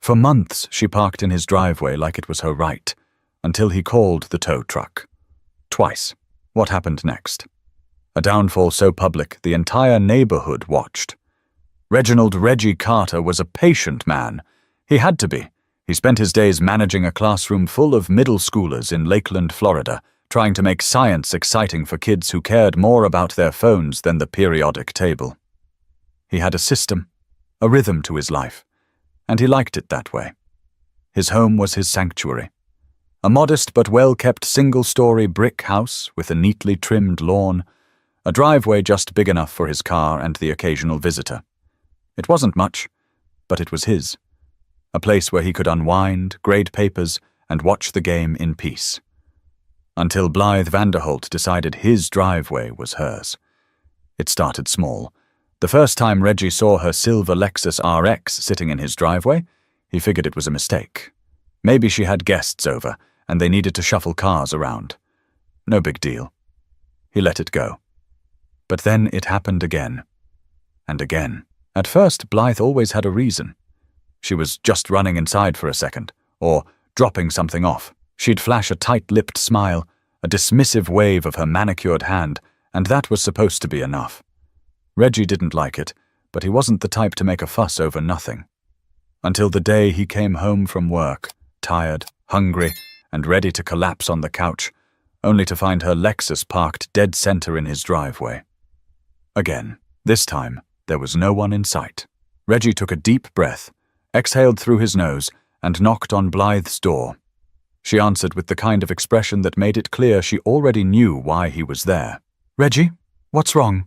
For months, she parked in his driveway like it was her right, until he called the tow truck. Twice. What happened next? A downfall so public the entire neighborhood watched. Reginald Reggie Carter was a patient man. He had to be. He spent his days managing a classroom full of middle schoolers in Lakeland, Florida, trying to make science exciting for kids who cared more about their phones than the periodic table. He had a system, a rhythm to his life, and he liked it that way. His home was his sanctuary. A modest but well-kept single-story brick house with a neatly trimmed lawn, a driveway just big enough for his car and the occasional visitor. It wasn't much, but it was his. A place where he could unwind, grade papers, and watch the game in peace. Until Blythe Vanderholt decided his driveway was hers. It started small. The first time Reggie saw her silver Lexus RX sitting in his driveway, he figured it was a mistake. Maybe she had guests over, and they needed to shuffle cars around. No big deal. He let it go. But then it happened again. And again. At first, Blythe always had a reason. She was just running inside for a second, or dropping something off. She'd flash a tight-lipped smile, a dismissive wave of her manicured hand, and that was supposed to be enough. Reggie didn't like it, but he wasn't the type to make a fuss over nothing. Until the day he came home from work, tired, hungry, and ready to collapse on the couch, only to find her Lexus parked dead center in his driveway. Again, this time, there was no one in sight. Reggie took a deep breath, exhaled through his nose, and knocked on Blythe's door. She answered with the kind of expression that made it clear she already knew why he was there. "Reggie, what's wrong?"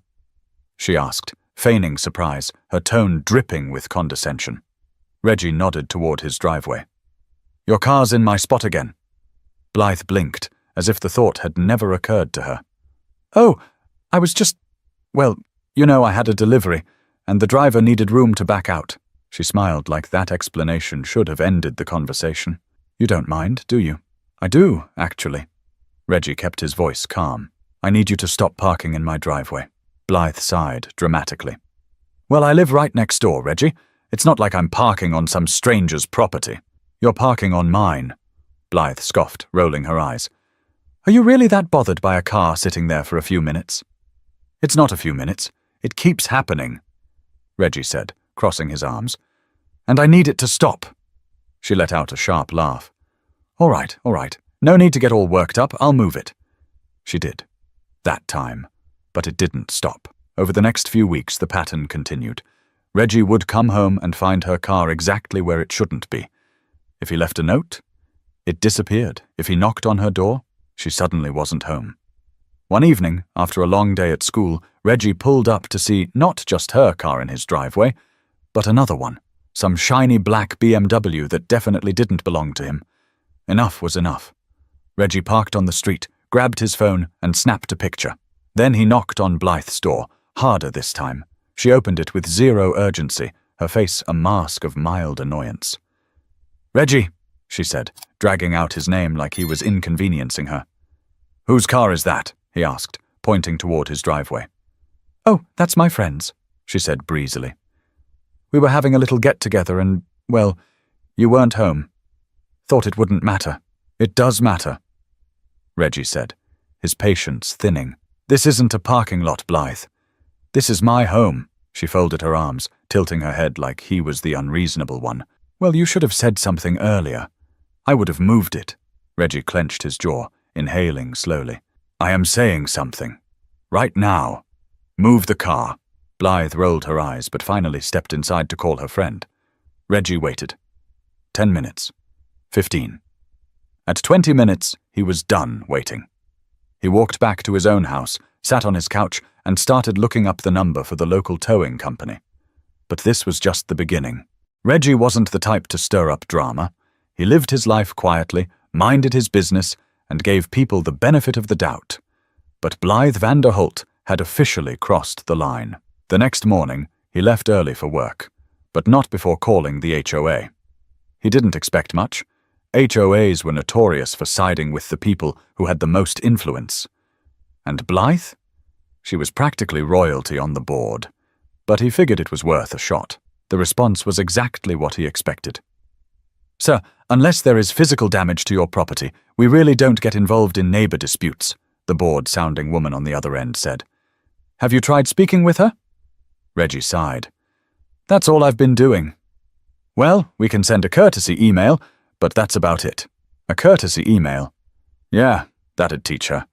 she asked, feigning surprise, her tone dripping with condescension. Reggie nodded toward his driveway. "Your car's in my spot again." Blythe blinked, as if the thought had never occurred to her. "Oh, I was just... well, you know, I had a delivery, and the driver needed room to back out." She smiled like that explanation should have ended the conversation. "You don't mind, do you?" "I do, actually." Reggie kept his voice calm. "I need you to stop parking in my driveway." Blythe sighed dramatically. "Well, I live right next door, Reggie. It's not like I'm parking on some stranger's property." "You're parking on mine," Blythe scoffed, rolling her eyes. "Are you really that bothered by a car sitting there for a few minutes?" "It's not a few minutes. It keeps happening," Reggie said, crossing his arms. "And I need it to stop." She let out a sharp laugh. All right. No need to get all worked up. I'll move it." She did. That time. But it didn't stop. Over the next few weeks, the pattern continued. Reggie would come home and find her car exactly where it shouldn't be. If he left a note, it disappeared. If he knocked on her door, she suddenly wasn't home. One evening, after a long day at school, Reggie pulled up to see not just her car in his driveway, but another one, some shiny black BMW that definitely didn't belong to him. Enough was enough. Reggie parked on the street, grabbed his phone, and snapped a picture. Then he knocked on Blythe's door, harder this time. She opened it with zero urgency, her face a mask of mild annoyance. "Reggie," she said, dragging out his name like he was inconveniencing her. "Whose car is that?" he asked, pointing toward his driveway. "Oh, that's my friend's," she said breezily. "We were having a little get-together and, well, you weren't home. Thought it wouldn't matter." "It does matter," Reggie said, his patience thinning. "This isn't a parking lot, Blythe. This is my home." She folded her arms, tilting her head like he was the unreasonable one. "Well, you should have said something earlier. I would have moved it." Reggie clenched his jaw, inhaling slowly. "I am saying something. Right now. Move the car." Blythe rolled her eyes, but finally stepped inside to call her friend. Reggie waited. 10 minutes. 15. At 20 minutes, he was done waiting. He walked back to his own house, sat on his couch, and started looking up the number for the local towing company. But this was just the beginning. Reggie wasn't the type to stir up drama. He lived his life quietly, minded his business, and gave people the benefit of the doubt. But Blythe Vanderholt had officially crossed the line. The next morning, he left early for work, but not before calling the HOA. He didn't expect much. HOAs were notorious for siding with the people who had the most influence. And Blythe? She was practically royalty on the board. But he figured it was worth a shot. The response was exactly what he expected. Sir, unless there is physical damage to your property, we really don't get involved in neighbor disputes, the bored-sounding woman on the other end said. Have you tried speaking with her? Reggie sighed. That's all I've been doing. Well, we can send a courtesy email, but that's about it. A courtesy email? Yeah, that'd teach her.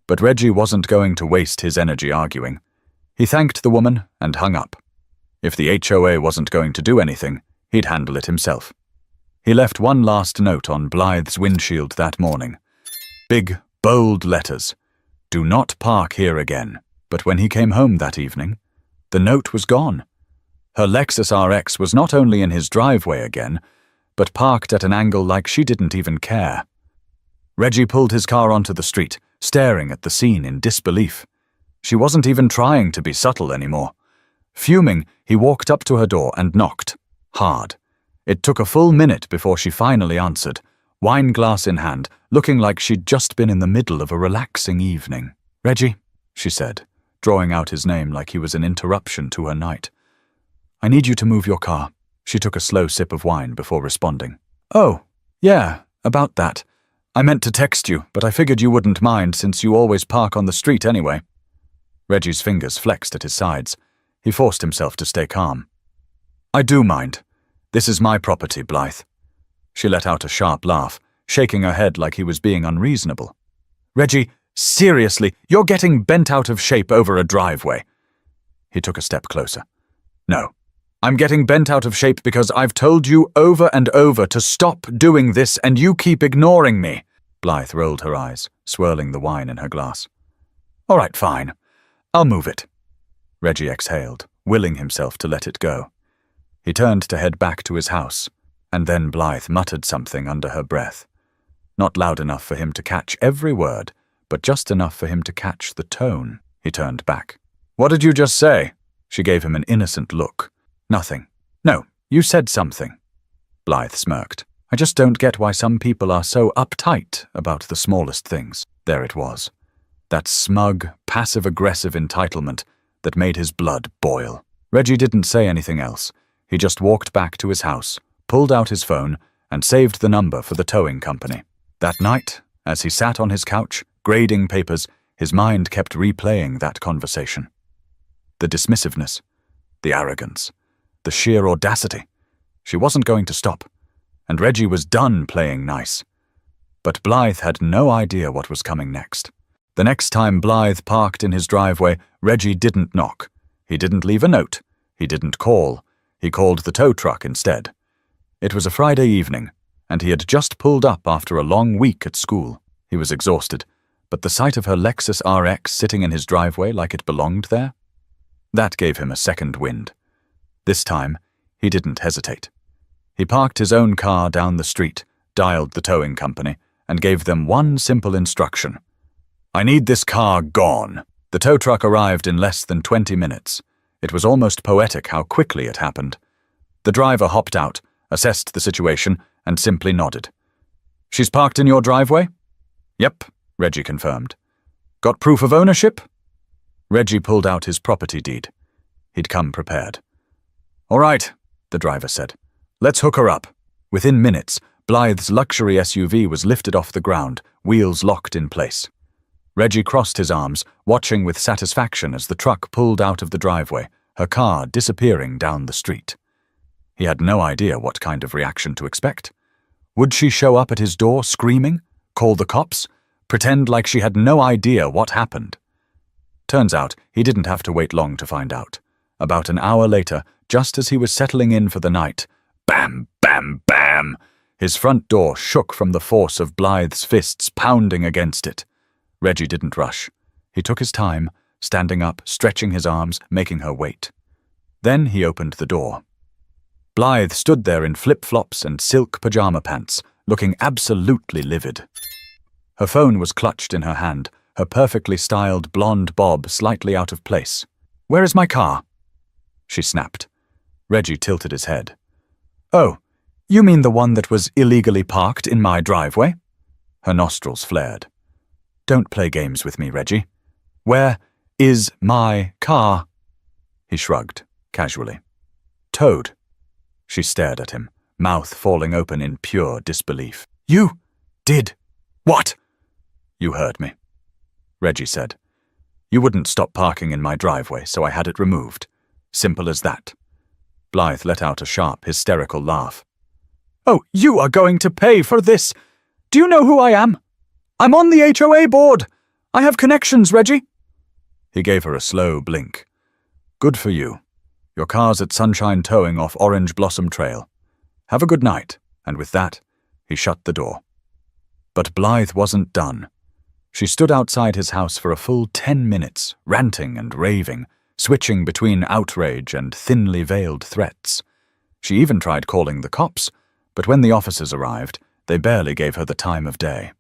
But Reggie wasn't going to waste his energy arguing. He thanked the woman and hung up. If the HOA wasn't going to do anything, he'd handle it himself. He left one last note on Blythe's windshield that morning. Big, bold letters. Do not park here again. But when he came home that evening, the note was gone. Her Lexus RX was not only in his driveway again, but parked at an angle like she didn't even care. Reggie pulled his car onto the street, staring at the scene in disbelief. She wasn't even trying to be subtle anymore. Fuming, he walked up to her door and knocked. Hard. It took a full minute before she finally answered, wine glass in hand, looking like she'd just been in the middle of a relaxing evening. Reggie, she said, drawing out his name like he was an interruption to her night. I need you to move your car. She took a slow sip of wine before responding. Oh, yeah, about that. I meant to text you, but I figured you wouldn't mind since you always park on the street anyway. Reggie's fingers flexed at his sides. He forced himself to stay calm. I do mind. This is my property, Blythe. She let out a sharp laugh, shaking her head like he was being unreasonable. Reggie, seriously, you're getting bent out of shape over a driveway. He took a step closer. No, I'm getting bent out of shape because I've told you over and over to stop doing this and you keep ignoring me. Blythe rolled her eyes, swirling the wine in her glass. All right, fine. I'll move it. Reggie exhaled, willing himself to let it go. He turned to head back to his house, and then Blythe muttered something under her breath. Not loud enough for him to catch every word, but just enough for him to catch the tone. He turned back. What did you just say? She gave him an innocent look. Nothing. No, you said something. Blythe smirked. I just don't get why some people are so uptight about the smallest things. There it was. That smug, passive-aggressive entitlement that made his blood boil. Reggie didn't say anything else. He just walked back to his house, pulled out his phone, and saved the number for the towing company. That night, as he sat on his couch, grading papers, his mind kept replaying that conversation. The dismissiveness, the arrogance, the sheer audacity. She wasn't going to stop, and Reggie was done playing nice. But Blythe had no idea what was coming next. The next time Blythe parked in his driveway, Reggie didn't knock. He didn't leave a note. He didn't call. He called the tow truck instead. It was a Friday evening, and he had just pulled up after a long week at school. He was exhausted, but the sight of her Lexus RX sitting in his driveway like it belonged there, that gave him a second wind. This time, he didn't hesitate. He parked his own car down the street, dialed the towing company, and gave them one simple instruction. I need this car gone. The tow truck arrived in less than 20 minutes. It was almost poetic how quickly it happened. The driver hopped out, assessed the situation, and simply nodded. She's parked in your driveway? Yep, Reggie confirmed. Got proof of ownership? Reggie pulled out his property deed. He'd come prepared. All right, the driver said. Let's hook her up. Within minutes, Blythe's luxury SUV was lifted off the ground, wheels locked in place. Reggie crossed his arms, watching with satisfaction as the truck pulled out of the driveway, her car disappearing down the street. He had no idea what kind of reaction to expect. Would she show up at his door screaming, call the cops, pretend like she had no idea what happened? Turns out he didn't have to wait long to find out. About an hour later, just as he was settling in for the night, bam, bam, bam, his front door shook from the force of Blythe's fists pounding against it. Reggie didn't rush. He took his time, standing up, stretching his arms, making her wait. Then he opened the door. Blythe stood there in flip-flops and silk pajama pants, looking absolutely livid. Her phone was clutched in her hand, her perfectly styled blonde bob slightly out of place. Where is my car? She snapped. Reggie tilted his head. Oh, you mean the one that was illegally parked in my driveway? Her nostrils flared. Don't play games with me, Reggie. Where is my car? He shrugged, casually. Towed. She stared at him, mouth falling open in pure disbelief. "You did what?" "You heard me," Reggie said. "You wouldn't stop parking in my driveway, so I had it removed. Simple as that." Blythe let out a sharp, hysterical laugh. "Oh, you are going to pay for this! Do you know who I am? I'm on the HOA board! I have connections, Reggie!" He gave her a slow blink. "Good for you. Your car's at Sunshine Towing off Orange Blossom Trail. Have a good night," and with that, he shut the door. But Blythe wasn't done. She stood outside his house for a full 10 minutes, ranting and raving, switching between outrage and thinly veiled threats. She even tried calling the cops, but when the officers arrived, they barely gave her the time of day.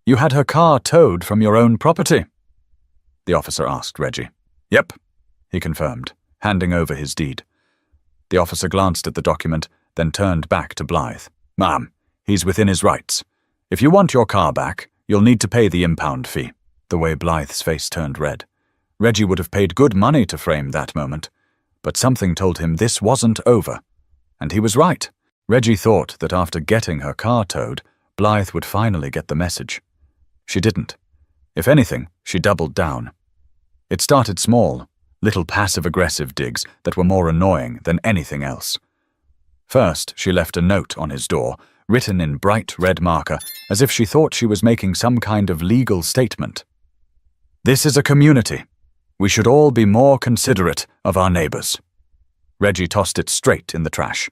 "You had her car towed from your own property?" the officer asked Reggie. "Yep," he confirmed, handing over his deed. The officer glanced at the document, then turned back to Blythe. "Ma'am, he's within his rights. If you want your car back, you'll need to pay the impound fee." The way Blythe's face turned red. Reggie would have paid good money to frame that moment, but something told him this wasn't over. And he was right. Reggie thought that after getting her car towed, Blythe would finally get the message. She didn't. If anything, she doubled down. It started small, little passive-aggressive digs that were more annoying than anything else. First, she left a note on his door, written in bright red marker, as if she thought she was making some kind of legal statement. "This is a community. We should all be more considerate of our neighbors." Reggie tossed it straight in the trash.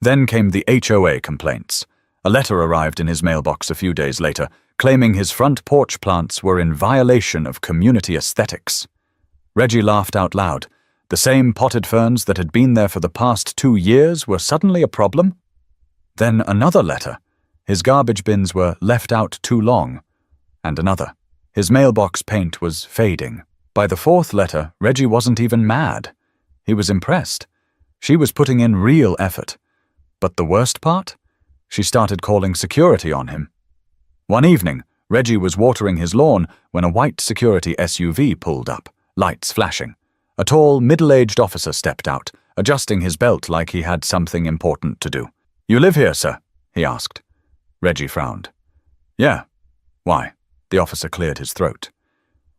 Then came the HOA complaints. A letter arrived in his mailbox a few days later, claiming his front porch plants were in violation of community aesthetics. Reggie laughed out loud. The same potted ferns that had been there for the past 2 years were suddenly a problem? Then another letter. His garbage bins were left out too long. And another. His mailbox paint was fading. By the 4th letter, Reggie wasn't even mad. He was impressed. She was putting in real effort. But the worst part? She started calling security on him. One evening, Reggie was watering his lawn when a white security SUV pulled up, lights flashing. A tall, middle-aged officer stepped out, adjusting his belt like he had something important to do. "You live here, sir?" he asked. Reggie frowned. "Yeah. Why?" The officer cleared his throat.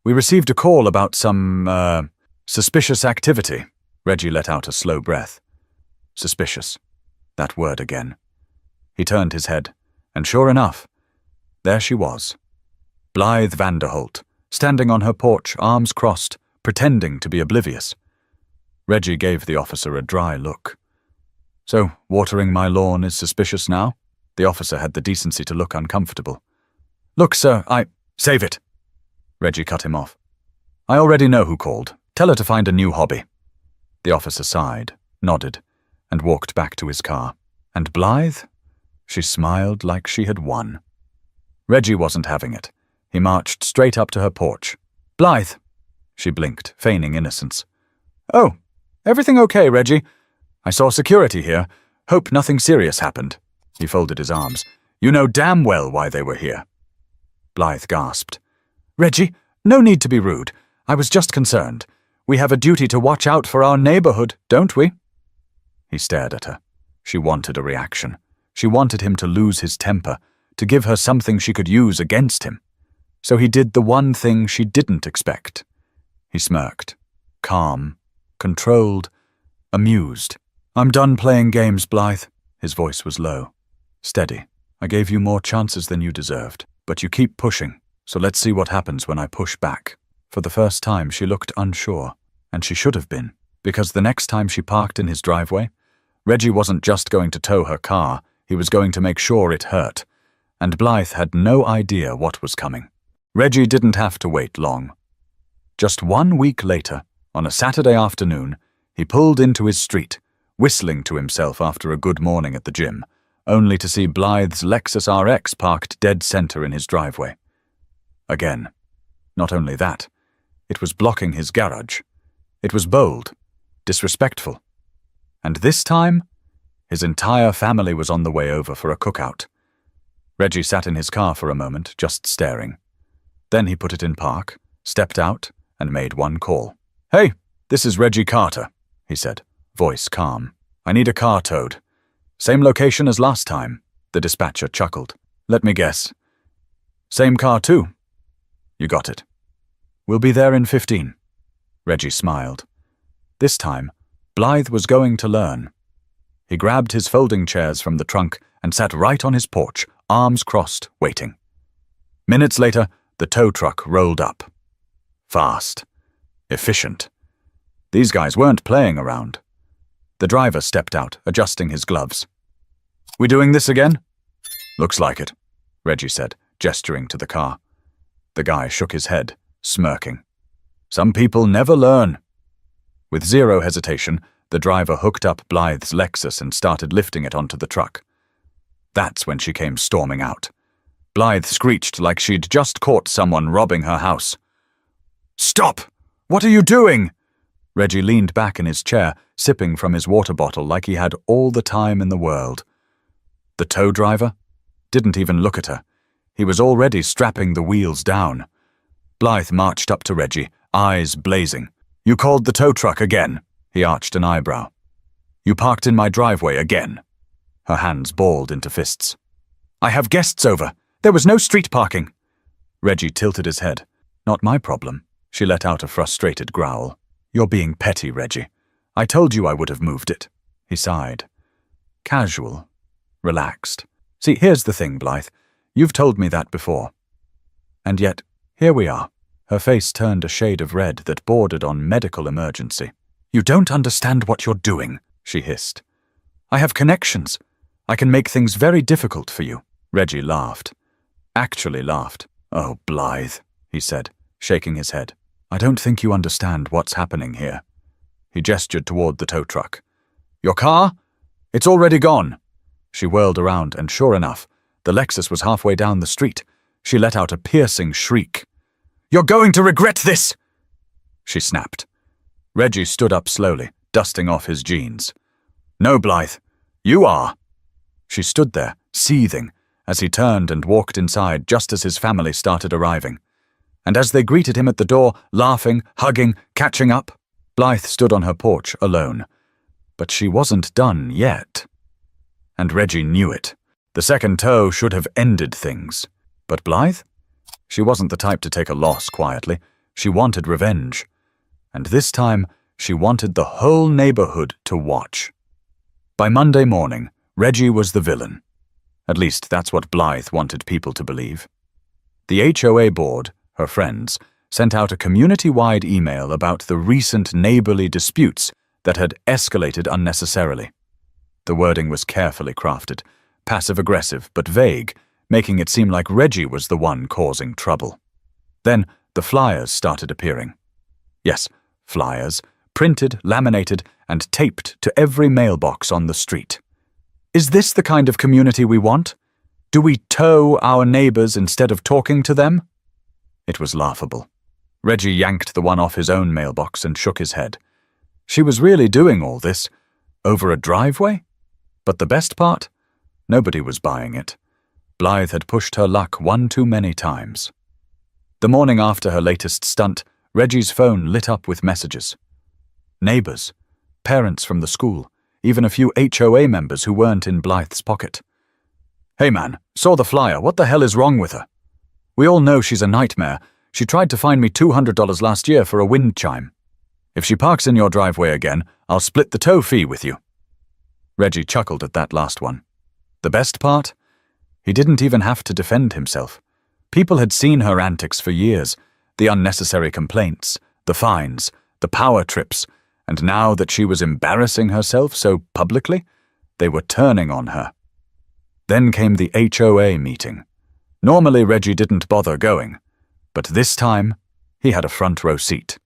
"We received a call about some, suspicious activity." Reggie let out a slow breath. Suspicious. That word again. He turned his head, and sure enough, there she was. Blythe Vanderholt, standing on her porch, arms crossed, pretending to be oblivious. Reggie gave the officer a dry look. "So, watering my lawn is suspicious now?" The officer had the decency to look uncomfortable. "Look, sir, Save it!" Reggie cut him off. "I already know who called. Tell her to find a new hobby." The officer sighed, nodded, and walked back to his car. And Blythe? She smiled like she had won. Reggie wasn't having it. He marched straight up to her porch. "Blythe!" She blinked, feigning innocence. "Oh, everything okay, Reggie? I saw security here. Hope nothing serious happened." He folded his arms. "You know damn well why they were here." Blythe gasped. "Reggie, no need to be rude. I was just concerned. We have a duty to watch out for our neighborhood, don't we?" He stared at her. She wanted a reaction. She wanted him to lose his temper, to give her something she could use against him. So he did the one thing she didn't expect. He smirked. Calm, controlled, amused. "I'm done playing games, Blythe." His voice was low. "Steady. I gave you more chances than you deserved. But you keep pushing, so let's see what happens when I push back." For the first time, she looked unsure, and she should have been, because the next time she parked in his driveway, Reggie wasn't just going to tow her car, he was going to make sure it hurt, and Blythe had no idea what was coming. Reggie didn't have to wait long. Just 1 week later, on a Saturday afternoon, he pulled into his street, whistling to himself after a good morning at the gym, only to see Blythe's Lexus RX parked dead center in his driveway. Again. Not only that, it was blocking his garage. It was bold, disrespectful. And this time, his entire family was on the way over for a cookout. Reggie sat in his car for a moment, just staring. Then he put it in park, stepped out, and made one call. "Hey, this is Reggie Carter," he said, voice calm. "I need a car towed. Same location as last time, the dispatcher chuckled. Let me guess. Same car too? You got it. We'll be there in 15. Reggie smiled. This time, Blythe was going to learn. He grabbed his folding chairs from the trunk and sat right on his porch, arms crossed, waiting. Minutes later, the tow truck rolled up. Fast. Efficient. These guys weren't playing around. The driver stepped out, adjusting his gloves. We doing this again? Looks like it, Reggie said, gesturing to the car. The guy shook his head, smirking. Some people never learn. With zero hesitation, the driver hooked up Blythe's Lexus and started lifting it onto the truck. That's when she came storming out. Blythe screeched like she'd just caught someone robbing her house. Stop! What are you doing? Reggie leaned back in his chair, sipping from his water bottle like he had all the time in the world. The tow driver didn't even look at her. He was already strapping the wheels down. Blythe marched up to Reggie, eyes blazing. You called the tow truck again? He arched an eyebrow. You parked in my driveway again. Her hands balled into fists. I have guests over. There was no street parking. Reggie tilted his head. Not my problem. She let out a frustrated growl. You're being petty, Reggie. I told you I would have moved it. He sighed. Casual. Relaxed. See, here's the thing, Blythe. You've told me that before. And yet, here we are. Her face turned a shade of red that bordered on medical emergency. You don't understand what you're doing, she hissed. I have connections. I can make things very difficult for you. Reggie laughed. Actually laughed. Oh, Blythe, he said, shaking his head. I don't think you understand what's happening here. He gestured toward the tow truck. Your car? It's already gone. She whirled around, and sure enough, the Lexus was halfway down the street. She let out a piercing shriek. You're going to regret this! She snapped. Reggie stood up slowly, dusting off his jeans. No, Blythe, you are. She stood there, seething, as he turned and walked inside just as his family started arriving. And as they greeted him at the door, laughing, hugging, catching up, Blythe stood on her porch alone. But she wasn't done yet. And Reggie knew it. The second tow should have ended things. But Blythe? She wasn't the type to take a loss quietly. She wanted revenge. And this time, she wanted the whole neighborhood to watch. By Monday morning, Reggie was the villain. At least that's what Blythe wanted people to believe. The HOA board, her friends, sent out a community-wide email about the recent neighborly disputes that had escalated unnecessarily. The wording was carefully crafted, passive-aggressive but vague, making it seem like Reggie was the one causing trouble. Then the flyers started appearing. Yes, flyers, printed, laminated, and taped to every mailbox on the street. Is this the kind of community we want? Do we tow our neighbors instead of talking to them? It was laughable. Reggie yanked the one off his own mailbox and shook his head. She was really doing all this over a driveway? But the best part? Nobody was buying it. Blythe had pushed her luck one too many times. The morning after her latest stunt, Reggie's phone lit up with messages. Neighbors, parents from the school, even a few HOA members who weren't in Blythe's pocket. Hey man, saw the flyer, what the hell is wrong with her? We all know she's a nightmare. She tried to fine me $200 last year for a wind chime. If she parks in your driveway again, I'll split the tow fee with you. Reggie chuckled at that last one. The best part? He didn't even have to defend himself. People had seen her antics for years, the unnecessary complaints, the fines, the power trips, and now that she was embarrassing herself so publicly, they were turning on her. Then came the HOA meeting. Normally Reggie didn't bother going, but this time he had a front row seat.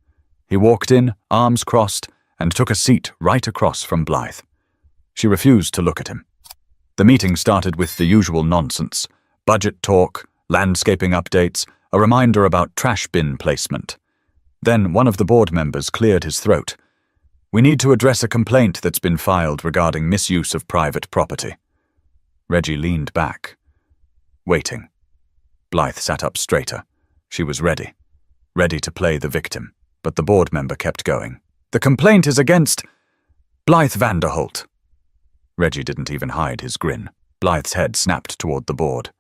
He walked in, arms crossed, and took a seat right across from Blythe. She refused to look at him. The meeting started with the usual nonsense: budget talk, landscaping updates, a reminder about trash bin placement. Then one of the board members cleared his throat. We need to address a complaint that's been filed regarding misuse of private property. Reggie leaned back, waiting. Blythe sat up straighter. She was ready to play the victim, but the board member kept going. The complaint is against Blythe Vanderholt. Reggie didn't even hide his grin. Blythe's head snapped toward the board.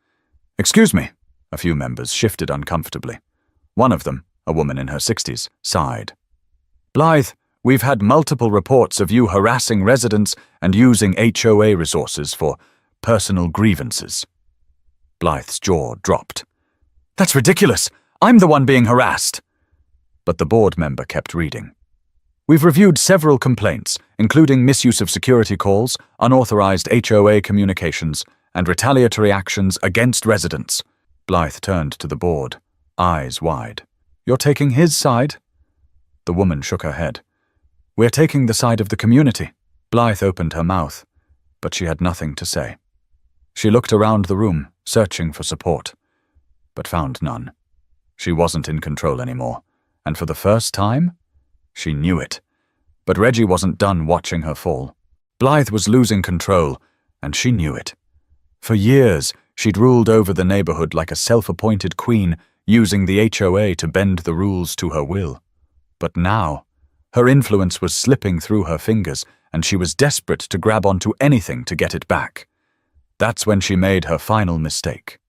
"Excuse me." A few members shifted uncomfortably. One of them, a woman in her 60s, sighed. "Blythe, we've had multiple reports of you harassing residents and using HOA resources for personal grievances." Blythe's jaw dropped. "That's ridiculous. I'm the one being harassed." But the board member kept reading. "We've reviewed several complaints, including misuse of security calls, unauthorized HOA communications, and retaliatory actions against residents." Blythe turned to the board, eyes wide. "You're taking his side?" The woman shook her head. "We're taking the side of the community." Blythe opened her mouth, but she had nothing to say. She looked around the room, searching for support, but found none. She wasn't in control anymore, and for the first time, she knew it. But Reggie wasn't done watching her fall. Blythe was losing control, and she knew it. For years, she'd ruled over the neighborhood like a self-appointed queen, using the HOA to bend the rules to her will. But now, her influence was slipping through her fingers, and she was desperate to grab onto anything to get it back. That's when she made her final mistake.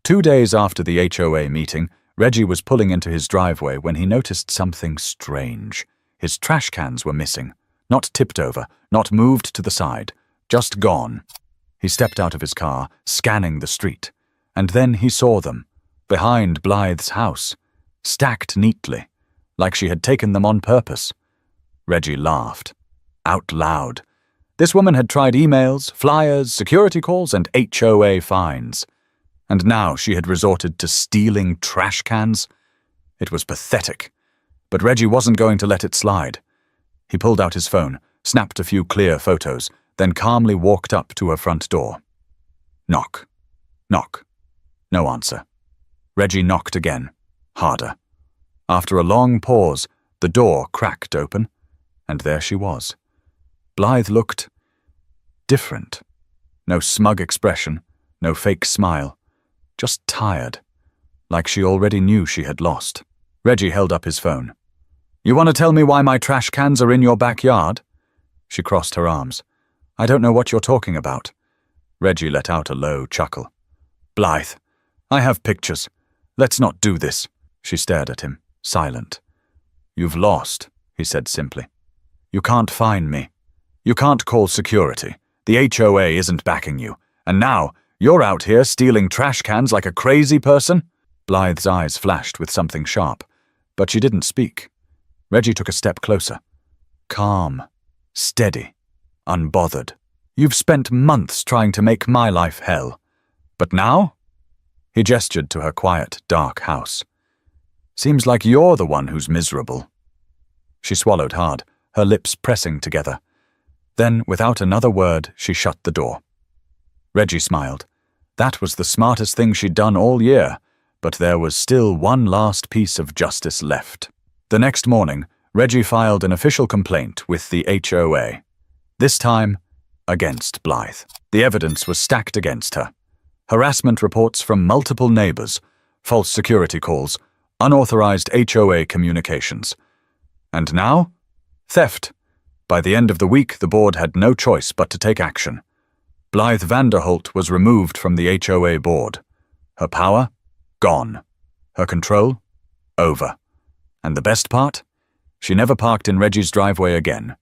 2 days after the HOA meeting, Reggie was pulling into his driveway when he noticed something strange. His trash cans were missing. Not tipped over, not moved to the side, just gone. He stepped out of his car, scanning the street, and then he saw them, behind Blythe's house, stacked neatly, like she had taken them on purpose. Reggie laughed, out loud. This woman had tried emails, flyers, security calls, and HOA fines. And now she had resorted to stealing trash cans. It was pathetic, but Reggie wasn't going to let it slide. He pulled out his phone, snapped a few clear photos, then calmly walked up to her front door. Knock. Knock. No answer. Reggie knocked again, harder. After a long pause, the door cracked open, and there she was. Blythe looked different. No smug expression, no fake smile, just tired, like she already knew she had lost. Reggie held up his phone. "You want to tell me why my trash cans are in your backyard?" She crossed her arms. "I don't know what you're talking about." Reggie let out a low chuckle. "Blythe, I have pictures. Let's not do this." She stared at him, silent. "You've lost," he said simply. "You can't find me. You can't call security. The HOA isn't backing you. And now, you're out here stealing trash cans like a crazy person?" Blythe's eyes flashed with something sharp, but she didn't speak. Reggie took a step closer. Calm, steady, unbothered. "You've spent months trying to make my life hell. But now?" He gestured to her quiet, dark house. "Seems like you're the one who's miserable." She swallowed hard, her lips pressing together. Then, without another word, she shut the door. Reggie smiled. That was the smartest thing she'd done all year, but there was still one last piece of justice left. The next morning, Reggie filed an official complaint with the HOA. This time, against Blythe. The evidence was stacked against her. Harassment reports from multiple neighbors, false security calls, unauthorized HOA communications. And now? Theft. By the end of the week, the board had no choice but to take action. Blythe Vanderholt was removed from the HOA board. Her power? Gone. Her control? Over. And the best part? She never parked in Reggie's driveway again.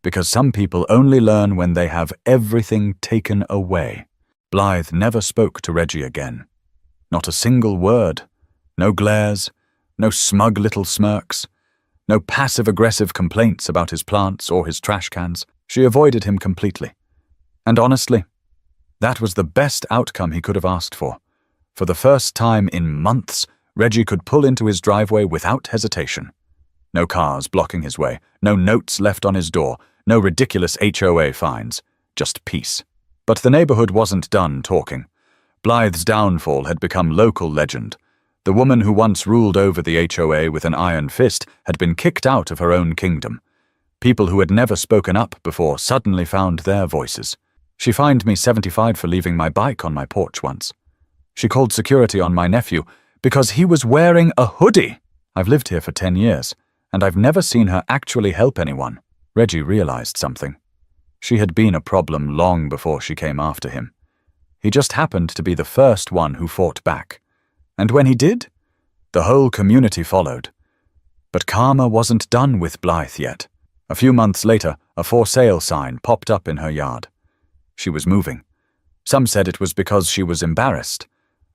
Because some people only learn when they have everything taken away. Blythe never spoke to Reggie again. Not a single word. No glares. No smug little smirks. No passive-aggressive complaints about his plants or his trash cans. She avoided him completely. And honestly, that was the best outcome he could have asked for. For the first time in months, Reggie could pull into his driveway without hesitation. No cars blocking his way, no notes left on his door, no ridiculous HOA fines, just peace. But the neighborhood wasn't done talking. Blythe's downfall had become local legend. The woman who once ruled over the HOA with an iron fist had been kicked out of her own kingdom. People who had never spoken up before suddenly found their voices. She fined me $75 for leaving my bike on my porch once. She called security on my nephew because he was wearing a hoodie. I've lived here for 10 years, and I've never seen her actually help anyone. Reggie realized something. She had been a problem long before she came after him. He just happened to be the first one who fought back. And when he did, the whole community followed. But Karma wasn't done with Blythe yet. A few months later, a for sale sign popped up in her yard. She was moving. Some said it was because she was embarrassed.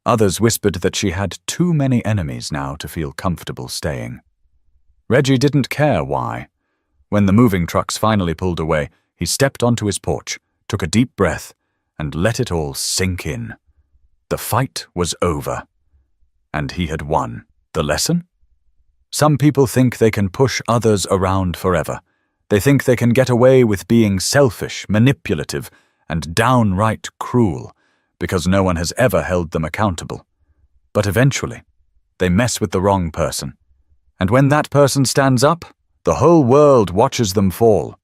Others whispered that she had too many enemies now to feel comfortable staying. Reggie didn't care why. When the moving trucks finally pulled away, he stepped onto his porch, took a deep breath, and let it all sink in. The fight was over. And he had won. The lesson? Some people think they can push others around forever. They think they can get away with being selfish, manipulative, and downright cruel, because no one has ever held them accountable. But eventually, they mess with the wrong person. And when that person stands up, the whole world watches them fall.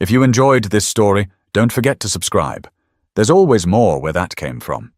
If you enjoyed this story, don't forget to subscribe. There's always more where that came from.